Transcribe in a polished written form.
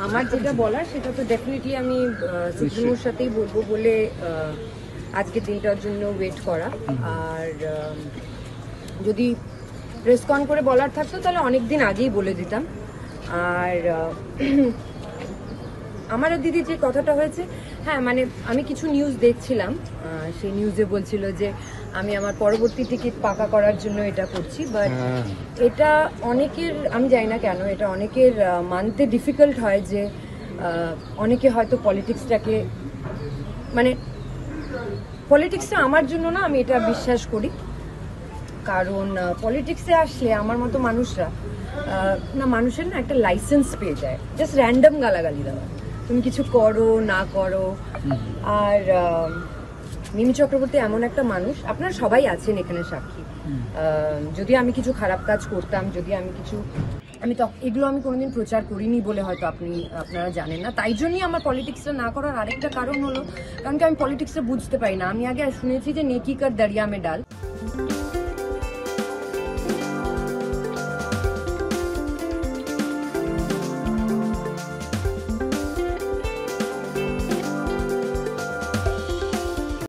আমার যেটা বলার সেটা তো ডেফিনেটলি আমি সুপ্রিমোর সাথেই বলবো বলে আজকের দিনটার জন্য ওয়েট করা। আর যদি রেসপন্ড করে বলার থাকতো তাহলে অনেক দিন আগেই বলে দিতাম। আর আমার দিদি যে কথাটা হয়েছে, হ্যাঁ মানে আমি কিছু নিউজ দেখছিলাম, সেই নিউজে বলছিল যে আমি আমার পরবর্তী টিকিট পাকা করার জন্য এটা করছি। বাট এটা অনেকের, আমি জানি না কেন এটা অনেকের মানতে ডিফিকাল্ট হয় যে অনেকে হয়তো পলিটিক্সটাকে, মানে পলিটিক্সটা আমার জন্য না, আমি এটা বিশ্বাস করি। কারণ পলিটিক্সে আসলে আমার মতো মানুষরা না, মানুষের না একটা লাইসেন্স পেয়ে যায় জাস্ট র্যান্ডম গালাগালি দেওয়া, তুমি কিছু করো না করো। আর মিমি চক্রবর্তী এমন একটা মানুষ, আপনারা সবাই আছেন এখানে সাক্ষী, যদি আমি কিছু খারাপ কাজ করতাম, যদি আমি কিছু, আমি তো এগুলো আমি কোনোদিন প্রচার করিনি বলে হয়তো আপনারা জানেন না। তাই জন্যই আমার পলিটিক্সটা না করার আরেকটা কারণ হলো, কারণ কি আমি পলিটিক্সটা বুঝতে পারি না। আমি আগে শুনেছি যে নেকি কার দরিয়া মে ডাল,